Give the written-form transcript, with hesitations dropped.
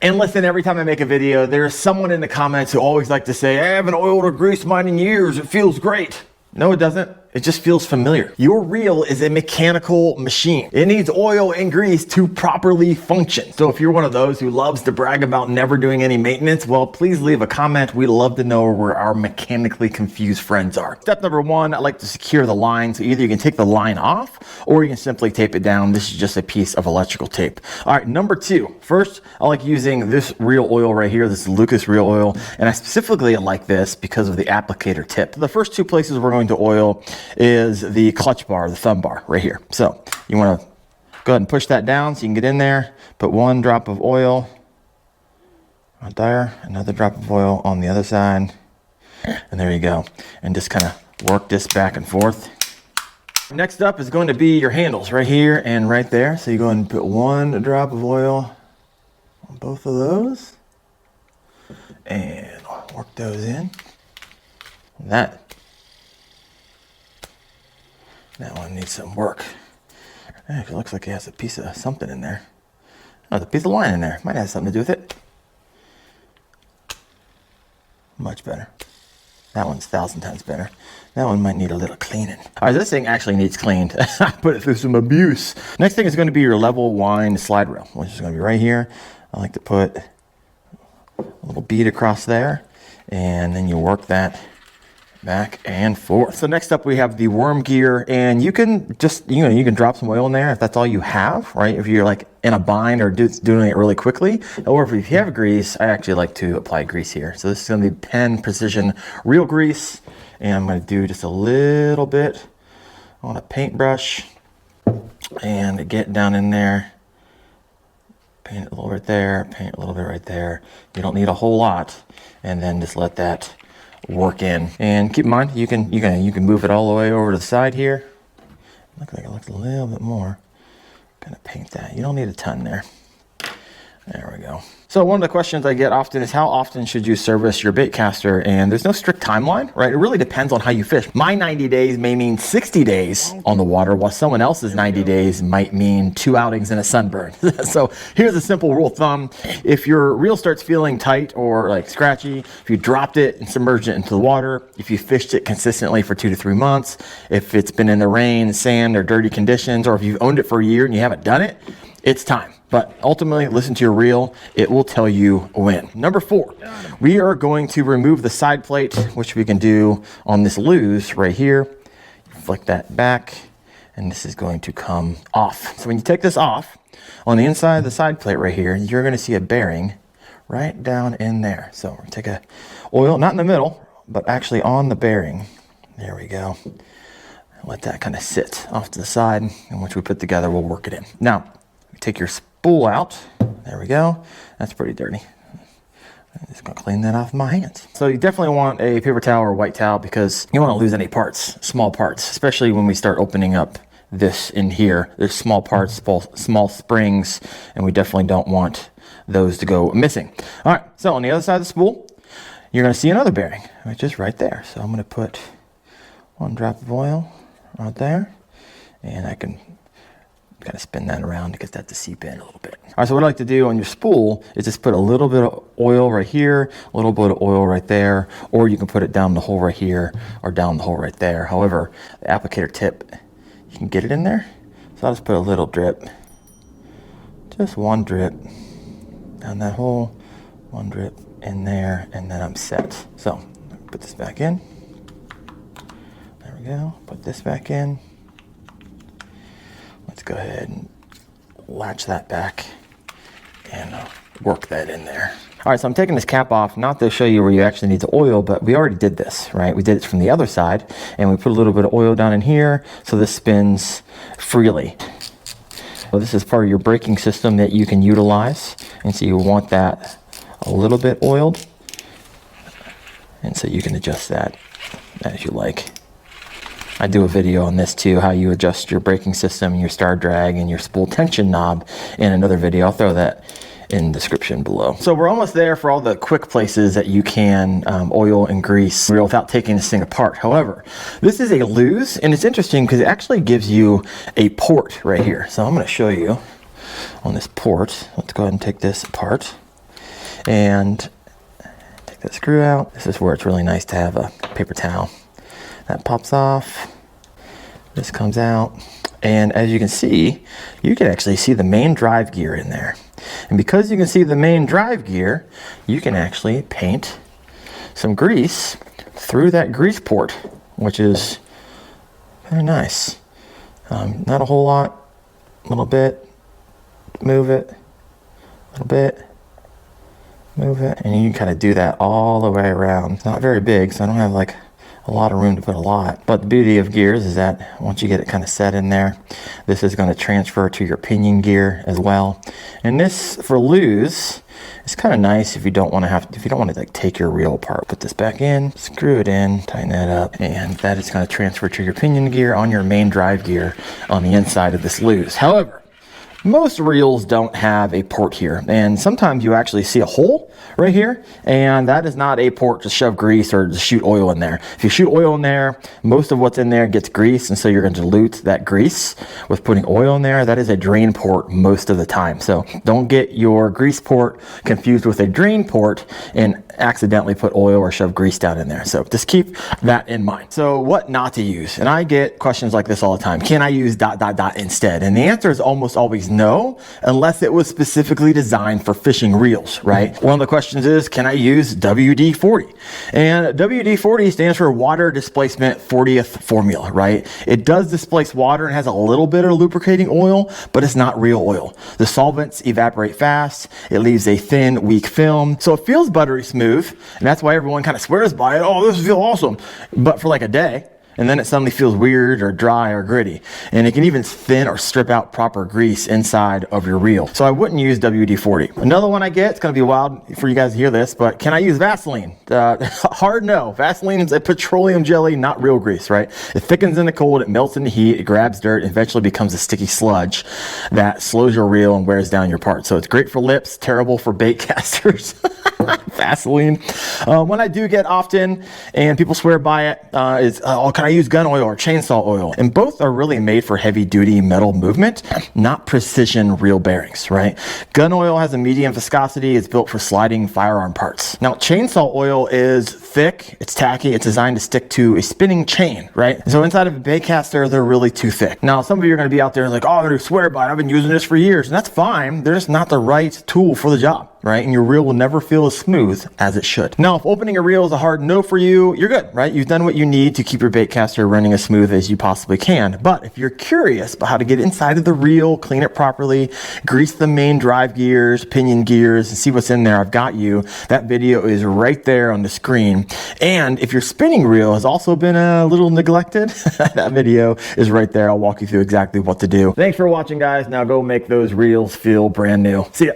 And listen, every time I make a video, there's someone in the comments who always like to say, I haven't oiled or greased mine in years, it feels great. No, it doesn't. It just feels familiar. Your reel is a mechanical machine. It needs oil and grease to properly function. So if you're one of those who loves to brag about never doing any maintenance, well, please leave a comment. We'd love to know where our mechanically confused friends are. Step number one, I like to secure the line. So either you can take the line off or you can simply tape it down. This is just a piece of electrical tape. All right, number two. First, I like using this reel oil right here. This is Lucas reel oil. And I specifically like this because of the applicator tip. The first two places we're going to oil is the clutch bar, the thumb bar right here. So you want to go ahead and push that down so you can get in there, put one drop of oil right there, another drop of oil on the other side, and there you go. And just kind of work this back and forth. Next up is going to be your handles right here and right there. So you go ahead and put one drop of oil on both of those and work those in. That one needs some work. It looks like it has a piece of something in there. Oh, there's a piece of line in there. Might have something to do with it. Much better. That one's 1,000 times better. That one might need a little cleaning. All right, this thing actually needs cleaned. I put it through some abuse. Next thing is going to be your level wind slide rail, which is going to be right here. I like to put a little bead across there, and then you work that back and forth. So next up we have the worm gear, and you can just, you can drop some oil in there if that's all you have, right? If you're like in a bind or doing it really quickly, or if you have grease, I actually like to apply grease here. So this is going to be Penn Precision Real Grease, and I'm going to do just a little bit on a paintbrush and get down in there. Paint it a little right there, paint a little bit right there. You don't need a whole lot, and then just let that work in. And keep in mind, you can move it all the way over to the side here. Looks like it looks a little bit more. Kind of paint that. You don't need a ton there. There we go. So one of the questions I get often is how often should you service your baitcaster? And there's no strict timeline, right? It really depends on how you fish. My 90 days may mean 60 days on the water, while someone else's 90 days might mean 2 outings and a sunburn. So here's a simple rule of thumb. If your reel starts feeling tight or like scratchy, if you dropped it and submerged it into the water, if you fished it consistently for 2 to 3 months, if it's been in the rain, sand, or dirty conditions, or if you've owned it for a year and you haven't done it, it's time. But ultimately, listen to your reel. It will tell you when. Number 4, we are going to remove the side plate, which we can do on this loose right here. Flick that back, and this is going to come off. So when you take this off, on the inside of the side plate right here, you're going to see a bearing right down in there. So we're going to take a oil, not in the middle, but actually on the bearing. There we go. Let that kind of sit off to the side, and once we put together, we'll work it in. Now, take your spool out. There we go. That's pretty dirty. I'm just gonna clean that off my hands. So you definitely want a paper towel or white towel because you don't want to lose any parts, small parts, especially when we start opening up this in here. There's small parts, small springs, and we definitely don't want those to go missing. All right, so on the other side of the spool, you're gonna see another bearing, which is right there. So I'm gonna put 1 drop of oil right there, and I can kind of spin that around to get that to seep in a little bit. All right, so what I like to do on your spool is just put a little bit of oil right here, a little bit of oil right there, or you can put it down the hole right here or down the hole right there. However, the applicator tip, you can get it in there. So I'll just put a little drip, just 1 drip down that hole, 1 drip in there, and then I'm set. So put this back in. There we go. Put this back in. Let's go ahead and latch that back and work that in there. All right, so I'm taking this cap off, not to show you where you actually need to oil, but we already did this, right? We did it from the other side, and we put a little bit of oil down in here, so this spins freely. So this is part of your braking system that you can utilize, and so you want that a little bit oiled, and so you can adjust that as you like. I do a video on this too, how you adjust your braking system, your star drag, and your spool tension knob in another video. I'll throw that in the description below. So we're almost there for all the quick places that you can oil and grease reel without taking this thing apart. However, this is a loose, and it's interesting because it actually gives you a port right here. So I'm going to show you on this port. Let's go ahead and take this apart. And take that screw out. This is where it's really nice to have a paper towel. That pops off. This comes out. And as you can see, you can actually see the main drive gear in there. And because you can see the main drive gear, you can actually paint some grease through that grease port, which is very nice. Not a whole lot, a little bit, move it, a little bit, move it, and you can kind of do that all the way around. It's not very big, so I don't have like a lot of room to put a lot. But the beauty of gears is that once you get it kind of set in there, this is going to transfer to your pinion gear as well. And this for loose is kind of nice if you don't want to like take your reel apart. Put this back in, screw it in, tighten that up, and that is going to transfer to your pinion gear on your main drive gear on the inside of this loose. However, most reels don't have a port here, and sometimes you actually see a hole right here, and that is not a port to shove grease or to shoot oil in there. If you shoot oil in there, most of what's in there gets grease, and so you're going to dilute that grease with putting oil in there. That is a drain port most of the time, so don't get your grease port confused with a drain port and accidentally put oil or shove grease down in there. So just keep that in mind. So what not to use, and I get questions like this all the time. Can I use ... instead? And the answer is almost always no, unless it was specifically designed for fishing reels, right? One of the questions is, can I use WD-40? And WD-40 stands for water displacement 40th formula, right? It does displace water and has a little bit of lubricating oil, but it's not real oil. The solvents evaporate fast. It leaves a thin, weak film. So it feels buttery smooth, and that's why everyone kind of swears by it. Oh, this feels awesome. But for like a day, and then it suddenly feels weird or dry or gritty. And it can even thin or strip out proper grease inside of your reel. So I wouldn't use WD-40. Another one I get, it's gonna be wild for you guys to hear this, but can I use Vaseline? Hard no. Vaseline is a petroleum jelly, not real grease, right? It thickens in the cold, it melts in the heat, it grabs dirt, and eventually becomes a sticky sludge that slows your reel and wears down your parts. So it's great for lips, terrible for bait casters. Vaseline. One I do get often, and people swear by it, is, oh, can I use gun oil or chainsaw oil? And both are really made for heavy duty metal movement, not precision reel bearings, right? Gun oil has a medium viscosity, it's built for sliding firearm parts. Now, chainsaw oil is thick, it's tacky, it's designed to stick to a spinning chain, right? So inside of a baitcaster, they're really too thick. Now, some of you are gonna be out there like, oh, they swear by it, I've been using this for years, and that's fine. They're just not the right tool for the job, right? And your reel will never feel as smooth as it should. Now, if opening a reel is a hard no for you, you're good, right? You've done what you need to keep your baitcaster running as smooth as you possibly can. But if you're curious about how to get inside of the reel, clean it properly, grease the main drive gears, pinion gears, and see what's in there, I've got you. That video is right there on the screen. And if your spinning reel has also been a little neglected, that video is right there. I'll walk you through exactly what to do. Thanks for watching, guys. Now go make those reels feel brand new. See ya.